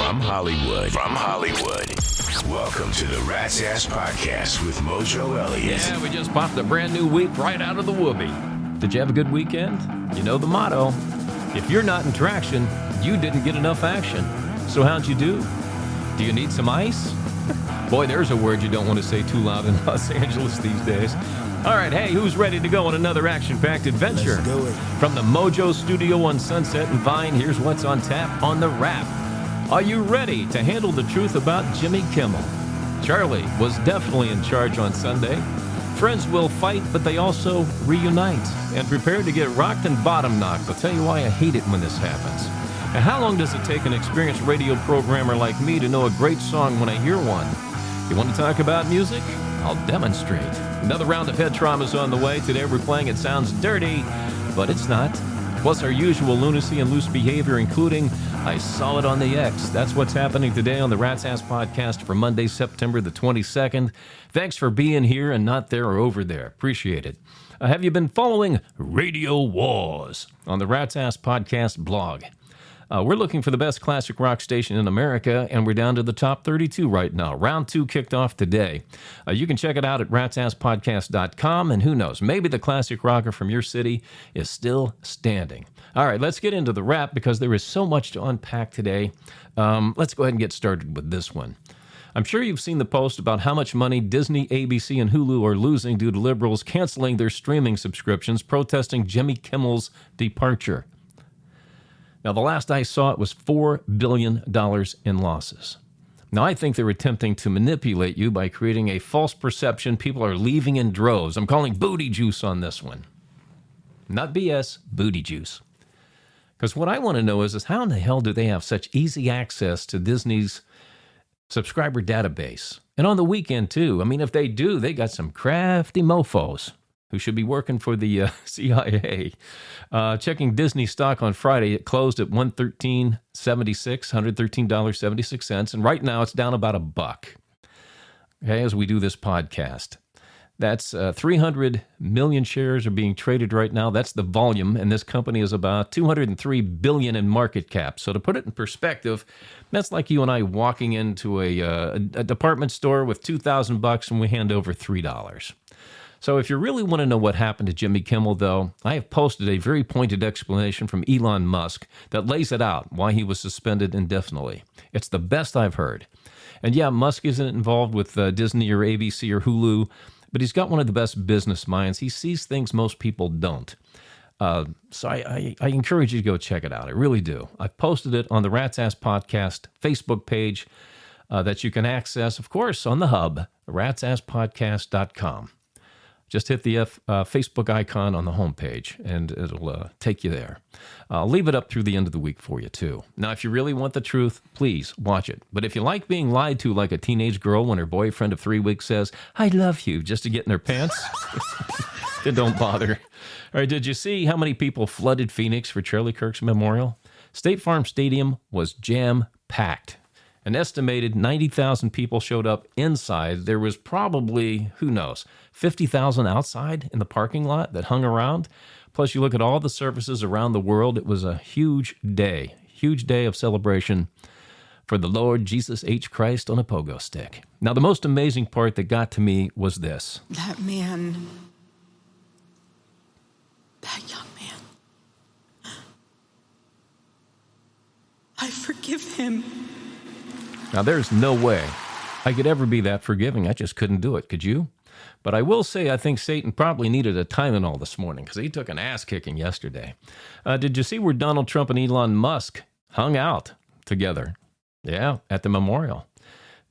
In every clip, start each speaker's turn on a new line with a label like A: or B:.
A: From Hollywood. Welcome to the Rat's Ass Podcast with Mojo Elliott.
B: Yeah, we just popped a brand new week right out of the whoopee. Did you have a good weekend? You know the motto. If you're not in traction, you didn't get enough action. So how'd you do? Do you need some ice? Boy, there's a word you don't want to say too loud in Los Angeles these days. All right, hey, who's ready to go on another action-packed adventure?
C: Let's do it.
B: From the Mojo Studio on Sunset and Vine, here's what's on tap on The Wrap. Are you ready to handle the truth about Jimmy Kimmel? Charlie was definitely in charge on Sunday. Friends will fight, but they also reunite and prepare to get rocked and bottom knocked. I'll tell you why I hate it when this happens. And how long does it take an experienced radio programmer like me to know a great song when I hear one? You want to talk about music? I'll demonstrate. Another round of head trauma is on the way. Today we're playing It Sounds Dirty, but it's not. Plus our usual lunacy and loose behavior, including I Saw It on the X. That's what's happening today on the Rat's Ass Podcast for Monday, September the 22nd. Thanks for being here and not there or over there. Appreciate it. Have you been following Radio Wars on the Rat's Ass Podcast blog? We're looking for the best classic rock station in America, and we're down to the top 32 right now. Round 2 kicked off today. You can check it out at ratsasspodcast.com, and who knows, maybe the classic rocker from your city is still standing. All right, let's get into the wrap because there is so much to unpack today. Let's go ahead and get started with this one. I'm sure you've seen the post about how much money Disney, ABC, and Hulu are losing due to liberals canceling their streaming subscriptions, protesting Jimmy Kimmel's departure. Now, the last I saw it was $4 billion in losses. Now, I think they're attempting to manipulate you by creating a false perception people are leaving in droves. I'm calling booty juice on this one. Not BS, booty juice. Because what I want to know is how in the hell do they have such easy access to Disney's subscriber database? And on the weekend, too. I mean, if they do, they got some crafty mofos who should be working for the CIA. Checking Disney stock on Friday, it closed at $113.76, $113.76, and right now it's down about $1. Okay, as we do this podcast. That's 300 million shares are being traded right now. That's the volume, and this company is about $203 billion in market cap. So to put it in perspective, that's like you and I walking into a department store with $2,000 and we hand over $3. So if you really want to know what happened to Jimmy Kimmel, though, I have posted a very pointed explanation from Elon Musk that lays it out, why he was suspended indefinitely. It's the best I've heard. And yeah, Musk isn't involved with Disney or ABC or Hulu, but he's got one of the best business minds. He sees things most people don't. So I encourage you to go check it out. I really do. I've posted it on the Rat's Ass Podcast Facebook page that you can access, of course, on the hub, ratsasspodcast.com. Just hit the Facebook icon on the homepage, and it'll take you there. I'll leave it up through the end of the week for you, too. Now, if you really want the truth, please watch it. But if you like being lied to like a teenage girl when her boyfriend of 3 weeks says, I love you, just to get in their pants, then don't bother. All right, did you see how many people flooded Phoenix for Charlie Kirk's memorial? State Farm Stadium was jam-packed. An estimated 90,000 people showed up inside. There was probably, who knows, 50,000 outside in the parking lot that hung around. Plus, you look at all the services around the world. It was a huge day of celebration for the Lord Jesus H. Christ on a pogo stick. Now, the most amazing part that got to me was this.
D: That man, that young man, I forgive him.
B: Now, there's no way I could ever be that forgiving. I just couldn't do it. Could you? But I will say I think Satan probably needed a Tylenol this morning because he took an ass-kicking yesterday. Did you see where Donald Trump and Elon Musk hung out together? Yeah, at the memorial.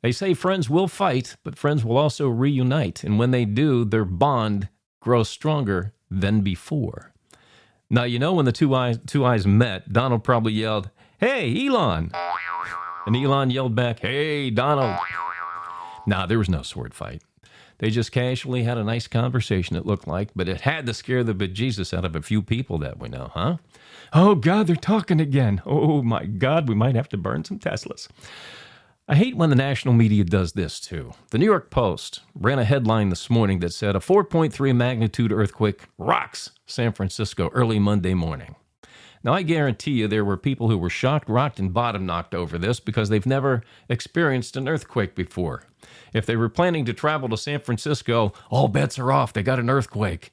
B: They say friends will fight, but friends will also reunite. And when they do, their bond grows stronger than before. Now, you know when the two eyes met, Donald probably yelled, "Hey, Elon!" And Elon yelled back, "Hey, Donald." Nah, there was no sword fight. They just casually had a nice conversation, it looked like, but it had to scare the bejesus out of a few people that we know, huh? Oh, God, they're talking again. Oh, my God, we might have to burn some Teslas. I hate when the national media does this, too. The New York Post ran a headline this morning that said, a 4.3 magnitude earthquake rocks San Francisco early Monday morning. Now, I guarantee you there were people who were shocked, rocked, and bottom knocked over this because they've never experienced an earthquake before. If they were planning to travel to San Francisco, all bets are off. They got an earthquake.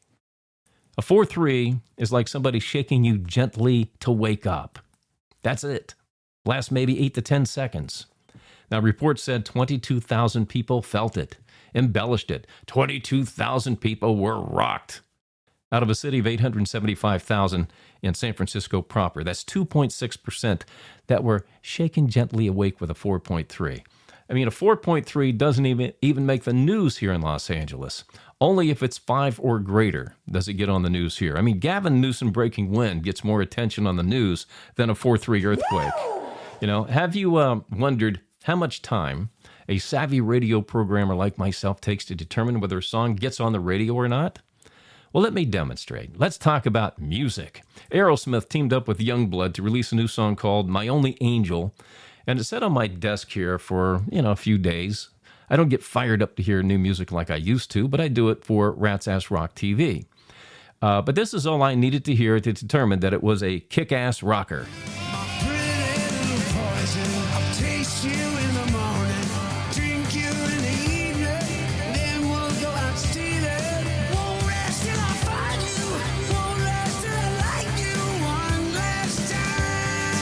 B: A 4.3 is like somebody shaking you gently to wake up. That's it. Lasts maybe 8 to 10 seconds. Now, reports said 22,000 people felt it, embellished it. 22,000 people were rocked. Out of a city of 875,000 in San Francisco proper. That's 2.6% that were shaken gently awake with a 4.3. I mean, a 4.3 doesn't even make the news here in Los Angeles. Only if it's 5 or greater does it get on the news here. I mean, Gavin Newsom breaking wind gets more attention on the news than a 4.3 earthquake. You know, have you wondered how much time a savvy radio programmer like myself takes to determine whether a song gets on the radio or not? Well, let me demonstrate. Let's talk about music. Aerosmith teamed up with Youngblood to release a new song called My Only Angel, and it sat on my desk here for, a few days. I don't get fired up to hear new music like I used to, but I do it for Rat's Ass Rock TV. But this is all I needed to hear to determine that it was a kick-ass rocker.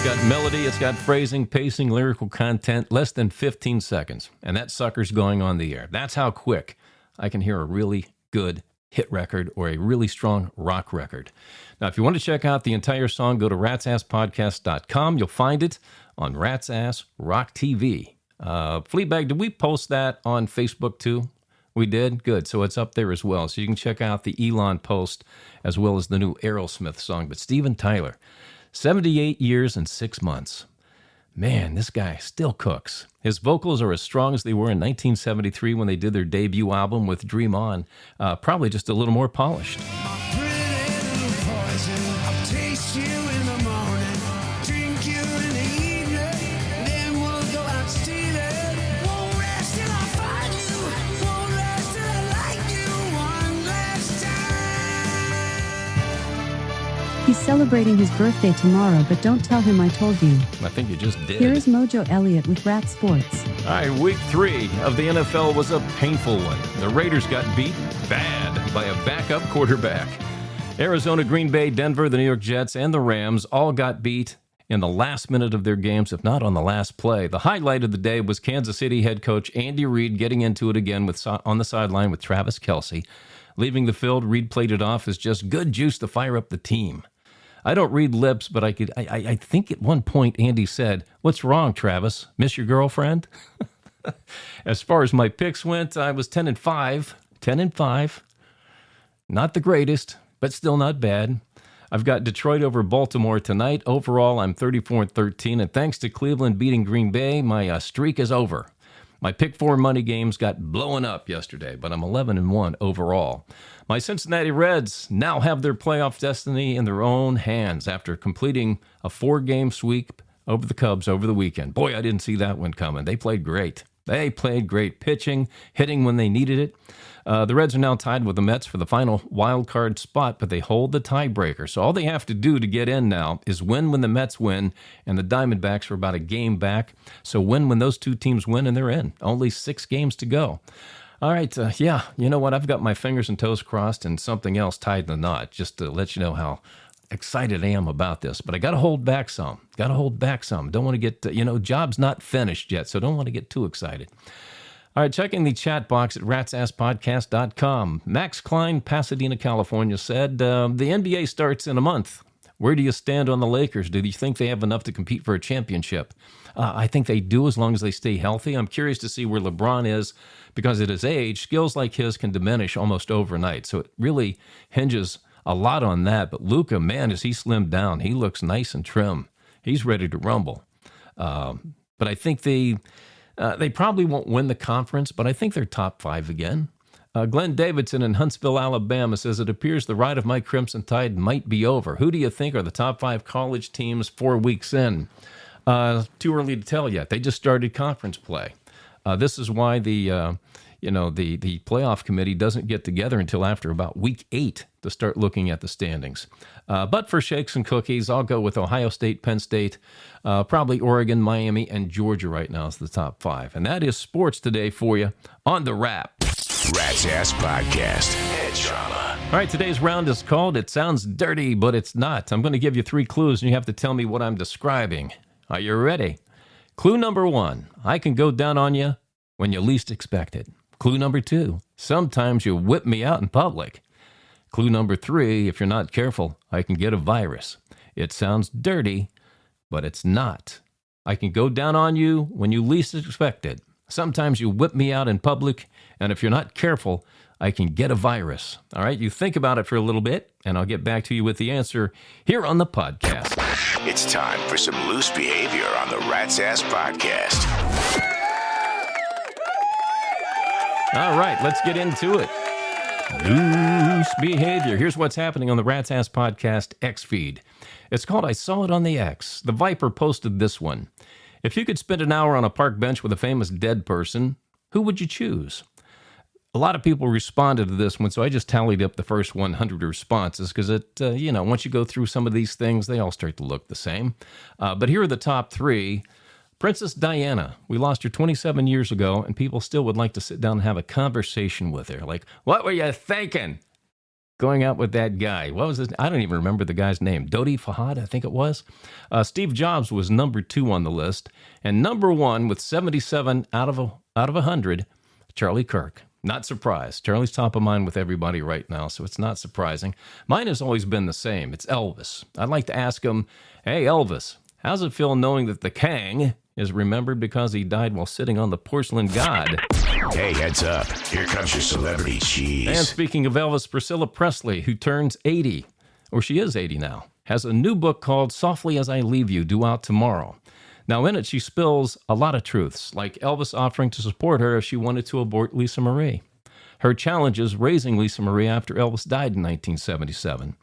B: It's got melody, it's got phrasing, pacing, lyrical content, less than 15 seconds. And that sucker's going on the air. That's how quick I can hear a really good hit record or a really strong rock record. Now, if you want to check out the entire song, go to ratsasspodcast.com. You'll find it on Rat's Ass Rock TV. Fleabag, did we post that on Facebook too? We did? Good. So it's up there as well. So you can check out the Elon post as well as the new Aerosmith song. But Steven Tyler, 78 years and 6 months. Man, this guy still cooks. His vocals are as strong as they were in 1973 when they did their debut album with Dream On, probably just a little more polished.
C: He's celebrating his birthday tomorrow, but don't tell him I told you.
B: I think you just did.
C: Here is Mojo Elliott with Rat Sports.
B: All right, week 3 of the NFL was a painful one. The Raiders got beat bad by a backup quarterback. Arizona, Green Bay, Denver, the New York Jets, and the Rams all got beat in the last minute of their games, if not on the last play. The highlight of the day was Kansas City head coach Andy Reid getting into it again on the sideline with Travis Kelce. Leaving the field, Reid played it off as just good juice to fire up the team. I don't read lips, but I think at one point Andy said, "What's wrong, Travis? Miss your girlfriend?" As far as my picks went, I was 10-5. 10-5. Not the greatest, but still not bad. I've got Detroit over Baltimore tonight. Overall, I'm 34-13, and thanks to Cleveland beating Green Bay, my streak is over. My pick 4 money games got blown up yesterday, but I'm 11-1 overall. My Cincinnati Reds now have their playoff destiny in their own hands after completing a 4-game sweep over the Cubs over the weekend. Boy, I didn't see that one coming. They played great. They played great pitching, hitting when they needed it. The Reds are now tied with the Mets for the final wild card spot, but they hold the tiebreaker. So all they have to do to get in now is win when the Mets win, and the Diamondbacks are about a game back. So win when those two teams win, and they're in. Only 6 games to go. All right, you know what? I've got my fingers and toes crossed and something else tied in the knot, just to let you know how excited I am about this. But I got to hold back some. Don't want to get, job's not finished yet, so don't want to get too excited. All right, checking the chat box at ratsasspodcast.com. Max Klein, Pasadena, California, said, the NBA starts in a month. Where do you stand on the Lakers? Do you think they have enough to compete for a championship? I think they do as long as they stay healthy. I'm curious to see where LeBron is because at his age, skills like his can diminish almost overnight. So it really hinges a lot on that. But Luka, man, as he slimmed down, he looks nice and trim. He's ready to rumble. But I think they probably won't win the conference, but I think they're top 5 again. Glenn Davidson in Huntsville, Alabama says, it appears the ride of my Crimson Tide might be over. Who do you think are the top 5 college teams 4 weeks in? Too early to tell yet. They just started conference play. This is why the the playoff committee doesn't get together until after about week 8 to start looking at the standings. But for shakes and cookies, I'll go with Ohio State, Penn State, probably Oregon, Miami, and Georgia right now is the top 5. And that is sports today for you on The Wrap.
A: Rat's Ass Podcast. Head trauma.
B: All right, today's round is called It Sounds Dirty, But It's Not. I'm going to give you 3 clues, and you have to tell me what I'm describing. Are you ready? Clue number 1, I can go down on you when you least expect it. Clue number 2, sometimes you whip me out in public. Clue number 3, if you're not careful, I can get a virus. It sounds dirty, but it's not. I can go down on you when you least expect it. Sometimes you whip me out in public, and if you're not careful, I can get a virus. All right, you think about it for a little bit, and I'll get back to you with the answer here on the podcast.
A: It's time for some loose behavior on the Rat's Ass Podcast.
B: All right, let's get into it. Loose behavior. Here's what's happening on the Rat's Ass Podcast X feed. It's called I Saw It on the X. The Viper posted this one. If you could spend an hour on a park bench with a famous dead person, who would you choose? A lot of people responded to this one, so I just tallied up the first 100 responses because once you go through some of these things, they all start to look the same. But here are the top 3. Princess Diana. We lost her 27 years ago, and people still would like to sit down and have a conversation with her. Like, what were you thinking? Going out with that guy. What was his? I don't even remember the guy's name. Dodi Fahad, I think it was. Steve Jobs was number 2 on the list, and number 1 with 77 out of 100, Charlie Kirk. Not surprised. Charlie's top of mind with everybody right now, so it's not surprising. Mine has always been the same. It's Elvis. I'd like to ask him, hey, Elvis, how's it feel knowing that the Kang is remembered because he died while sitting on the porcelain god?
A: Hey, heads up. Here comes your celebrity cheese.
B: And speaking of Elvis, Priscilla Presley, who turns 80, or she is 80 now, has a new book called Softly As I Leave You, due out tomorrow. Now, in it, she spills a lot of truths, like Elvis offering to support her if she wanted to abort Lisa Marie. Her challenges raising Lisa Marie after Elvis died in 1977.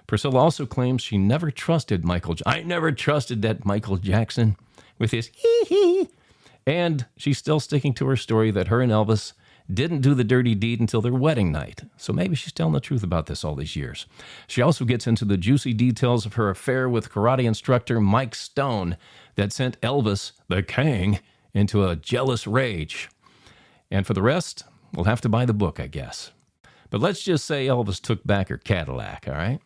B: Priscilla also claims she never trusted I never trusted that Michael Jackson with his hee-hee. And she's still sticking to her story that her and Elvis didn't do the dirty deed until their wedding night. So maybe she's telling the truth about this all these years. She also gets into the juicy details of her affair with karate instructor Mike Stone that sent Elvis, the Kang, into a jealous rage. And for the rest, we'll have to buy the book, I guess. But let's just say Elvis took back her Cadillac, all right?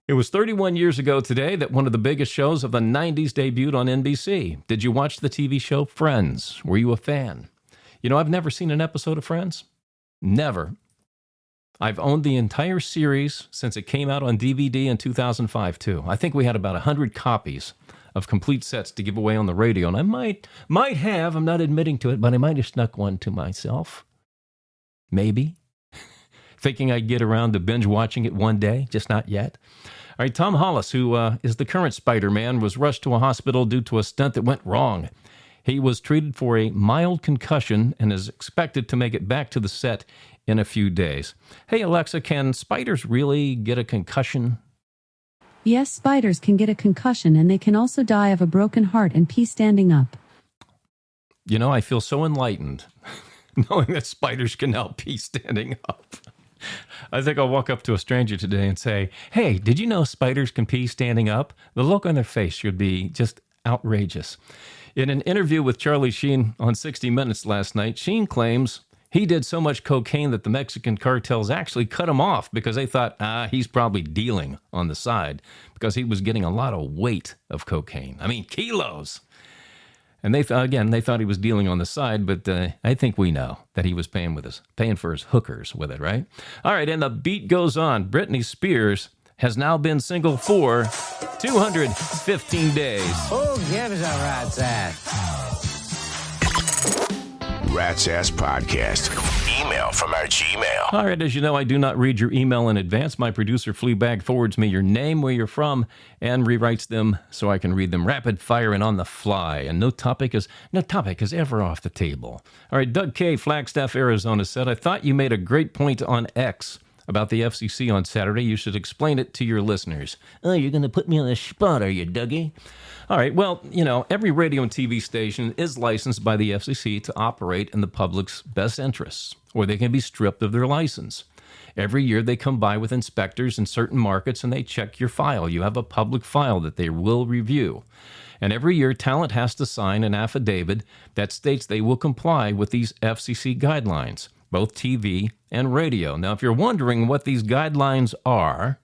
B: It was 31 years ago today that one of the biggest shows of the 90s debuted on NBC. Did you watch the TV show Friends? Were you a fan? I've never seen an episode of Friends. Never. I've owned the entire series since it came out on DVD in 2005, too. I think we had about 100 copies of complete sets to give away on the radio, and I might have, I'm not admitting to it, but I might have snuck one to myself. Maybe. Thinking I'd get around to binge watching it one day, just not yet. All right, Tom Hollis, who is the current Spider-Man, was rushed to a hospital due to a stunt that went wrong. He was treated for a mild concussion and is expected to make it back to the set in a few days. Hey, Alexa, can spiders really get a concussion?
C: Yes, spiders can get a concussion, and they can also die of a broken heart and pee standing up.
B: I feel so enlightened knowing that spiders can now pee standing up. I think I'll walk up to a stranger today and say, hey, did you know spiders can pee standing up? The look on their face should be just outrageous. In an interview with Charlie Sheen on 60 Minutes last night, Sheen claims he did so much cocaine that the Mexican cartels actually cut him off because they thought, he's probably dealing on the side because he was getting a lot of weight of cocaine. I mean, kilos. And they thought he was dealing on the side, but I think we know that he was paying for his hookers with it, right? All right, and the beat goes on. Britney Spears has now been single for 215 days.
E: Who gives a rat's ass?
A: Rat's Ass Podcast. Email from our Gmail.
B: All right, as you know, I do not read your email in advance. My producer, Fleabag, forwards me your name, where you're from, and rewrites them so I can read them rapid fire and on the fly. And no topic is ever off the table. All right, Doug K., Flagstaff, Arizona, said, I thought you made a great point on X about the FCC on Saturday. You should explain it to your listeners. Oh, you're going to put me on the spot, are you, Dougie? All right, well, every radio and TV station is licensed by the FCC to operate in the public's best interests, or they can be stripped of their license. Every year they come by with inspectors in certain markets and they check your file. You have a public file that they will review. And every year, talent has to sign an affidavit that states they will comply with these FCC guidelines, both TV and radio. Now, if you're wondering what these guidelines are...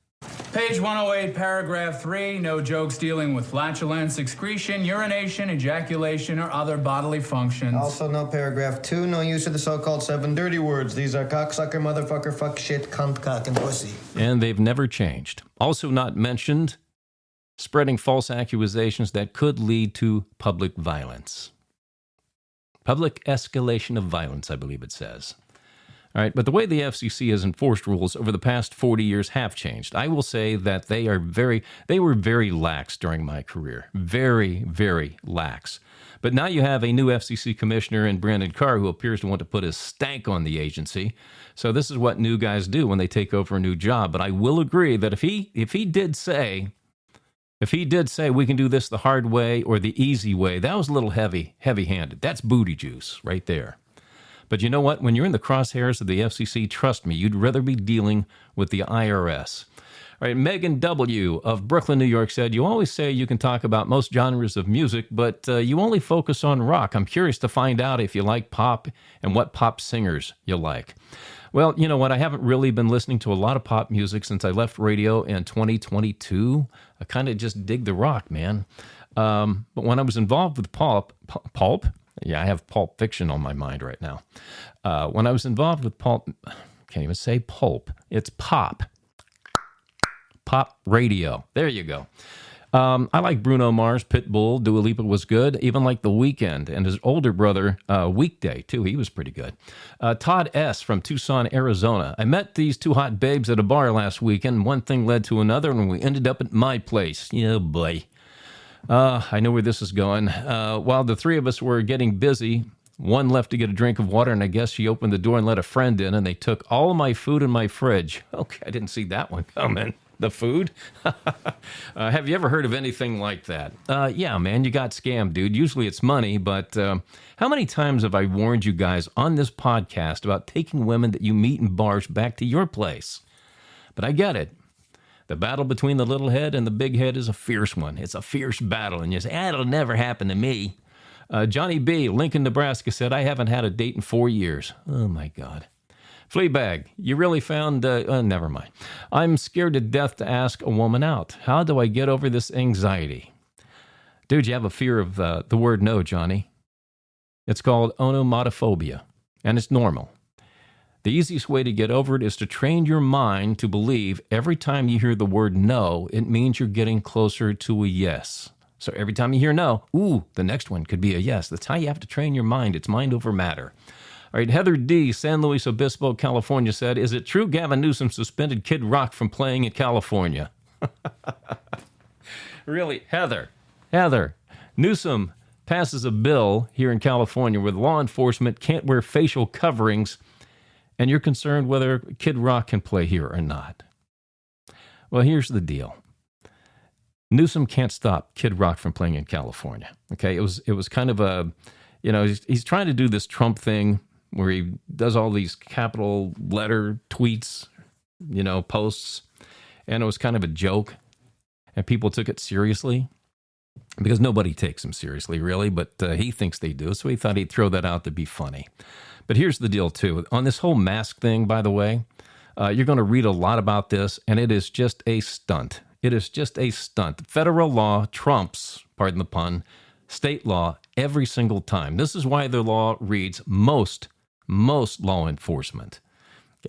F: Page 108, paragraph 3, no jokes dealing with flatulence, excretion, urination, ejaculation, or other bodily functions.
G: Also, no paragraph 2, no use of the so-called 7 dirty words. These are cocksucker, motherfucker, fuck, shit, cunt, cock, and pussy.
B: And they've never changed. Also not mentioned, spreading false accusations that could lead to public violence. Public escalation of violence, I believe it says. All right, but the way the FCC has enforced rules over the past 40 years have changed. I will say that they were very lax during my career. Very, very lax. But now you have a new FCC commissioner in Brandon Carr who appears to want to put his stank on the agency. So this is what new guys do when they take over a new job. But I will agree that if he did say we can do this the hard way or the easy way, that was a little heavy-handed. That's booty juice right there. But you know what? When you're in the crosshairs of the FCC, trust me, you'd rather be dealing with the IRS. All right, Megan W. of Brooklyn, New York said, you always say you can talk about most genres of music, but you only focus on rock. I'm curious to find out if you like pop and what pop singers you like. Well, you know what? I haven't really been listening to a lot of pop music since I left radio in 2022. I kind of just dig the rock, man. But when I was involved with Pulp? Yeah, I have Pulp Fiction on my mind right now. When I was involved with Pulp, can't even say Pulp. It's Pop. Pop radio. There you go. I like Bruno Mars, Pitbull, Dua Lipa was good. Even like The Weeknd and his older brother, Weekday, too. He was pretty good. Todd S. from Tucson, Arizona. I met these two hot babes at a bar last weekend. One thing led to another, and we ended up at my place. Yeah, boy. I know where this is going. While the three of us were getting busy, one left to get a drink of water, and I guess she opened the door and let a friend in, and they took all of my food in my fridge. Okay, I didn't see that one coming. The food? Have you ever heard of anything like that? Yeah, man, you got scammed, dude. Usually it's money, but how many times have I warned you guys on this podcast about taking women that you meet in bars back to your place? But I get it. The battle between the little head and the big head is a fierce one. It's a fierce battle, and you say, it'll never happen to me. Johnny B., Lincoln, Nebraska, said, I haven't had a date in 4 years. Oh, my God. Fleabag, you really found... never mind. I'm scared to death to ask a woman out. How do I get over this anxiety? Dude, you have a fear of the word no, Johnny. It's called onomatophobia, and it's normal. The easiest way to get over it is to train your mind to believe every time you hear the word no, it means you're getting closer to a yes. So every time you hear no, the next one could be a yes. That's how you have to train your mind. It's mind over matter. All right, Heather D., San Luis Obispo, California said, is it true Gavin Newsom suspended Kid Rock from playing in California? Really, Heather, Newsom passes a bill here in California where law enforcement can't wear facial coverings, and you're concerned whether Kid Rock can play here or not. Well, here's the deal. Newsom can't stop Kid Rock from playing in California. Okay, it was kind of a, he's trying to do this Trump thing where he does all these capital letter tweets, posts, and it was kind of a joke, and people took it seriously because nobody takes him seriously, really, but he thinks they do, so he thought he'd throw that out to be funny. But here's the deal, too. On this whole mask thing, by the way, you're going to read a lot about this, and it is just a stunt. It is just a stunt. Federal law trumps, pardon the pun, state law every single time. This is why the law reads most law enforcement.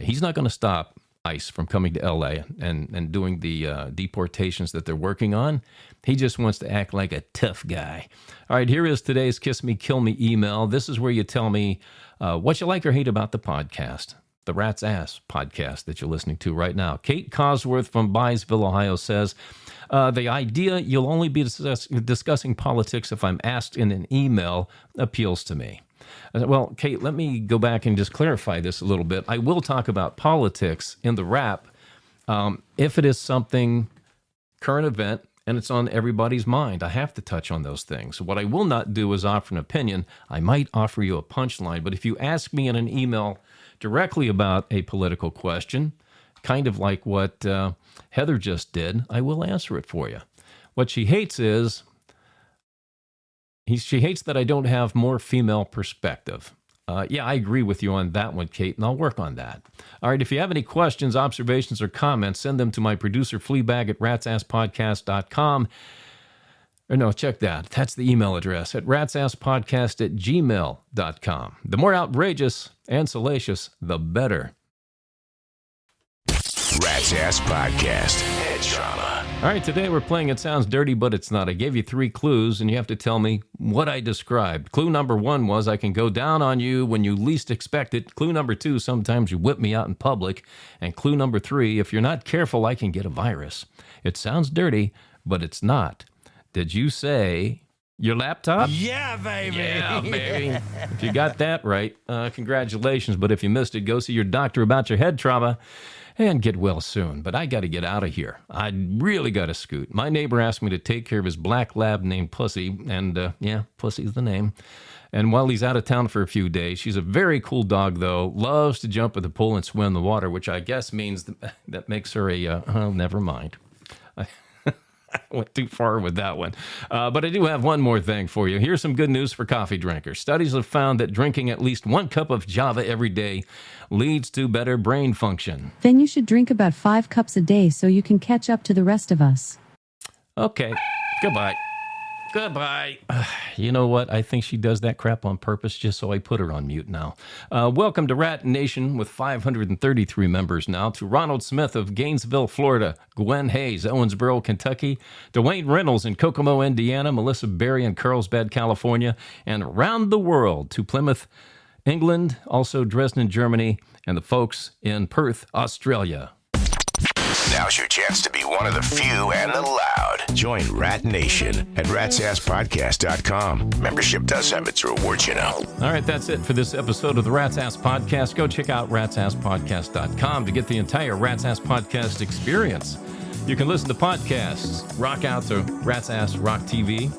B: He's not going to stop ICE from coming to L.A. and doing the deportations that they're working on. He just wants to act like a tough guy. All right, here is today's Kiss Me, Kill Me email. This is where you tell me what you like or hate about the podcast, the Rat's Ass podcast that you're listening to right now. Kate Cosworth from Byesville, Ohio says, the idea you'll only be discussing politics if I'm asked in an email appeals to me. I said, well, Kate, let me go back and just clarify this a little bit. I will talk about politics in the wrap if it is something current event and it's on everybody's mind. I have to touch on those things. What I will not do is offer an opinion. I might offer you a punchline, but if you ask me in an email directly about a political question, kind of like what Heather just did, I will answer it for you. What she hates is, she hates that I don't have more female perspective. Yeah, I agree with you on that one, Kate, and I'll work on that. All right, if you have any questions, observations, or comments, send them to my producer, Fleabag, at ratsasspodcast.com. Or no, check that. That's the email address, at ratsasspodcast@gmail.com. The more outrageous and salacious, the better.
A: Rat's Ass Podcast. Head trauma.
B: All right, today we're playing It Sounds Dirty, But It's Not. I gave you 3 clues, and you have to tell me what I described. Clue number 1 was I can go down on you when you least expect it. Clue number 2, sometimes you whip me out in public. And clue number 3, if you're not careful, I can get a virus. It sounds dirty, but it's not. Did you say your laptop?
E: Yeah, baby.
B: Yeah, baby. If you got that right, congratulations. But if you missed it, go see your doctor about your head trauma and get well soon. But I got to get out of here. I really got to scoot. My neighbor asked me to take care of his black lab named Pussy, and yeah, Pussy's the name. And while he's out of town for a few days, she's a very cool dog, though, loves to jump at the pool and swim in the water, which I guess means that makes her a, oh, never mind. I went too far with that one. But I do have one more thing for you. Here's some good news for coffee drinkers. Studies have found that drinking at least 1 cup of Java every day leads to better brain function.
C: Then you should drink about 5 cups a day so you can catch up to the rest of us.
B: Okay. Goodbye. Goodbye. You know what? I think she does that crap on purpose just so I put her on mute now. Welcome to Rat Nation with 533 members now. To Ronald Smith of Gainesville, Florida. Gwen Hayes, Owensboro, Kentucky. Dwayne Reynolds in Kokomo, Indiana. Melissa Berry in Carlsbad, California. And around the world to Plymouth, England, also Dresden, Germany, and the folks in Perth, Australia.
A: Now's your chance to be one of the few and the loud. Join Rat Nation at ratsasspodcast.com. Membership does have its rewards, you know.
B: All right, that's it for this episode of the Rat's Ass Podcast. Go check out ratsasspodcast.com to get the entire Rat's Ass Podcast experience. You can listen to podcasts, rock out to Rat's Ass Rock TV,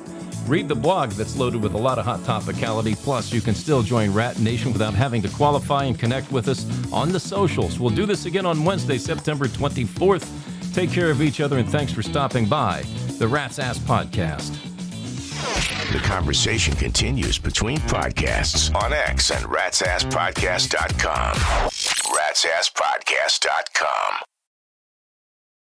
B: read the blog that's loaded with a lot of hot topicality. Plus, you can still join Rat Nation without having to qualify and connect with us on the socials. We'll do this again on Wednesday, September 24th. Take care of each other, and thanks for stopping by the Rat's Ass Podcast.
A: The conversation continues between podcasts on X and ratsasspodcast.com. ratsasspodcast.com.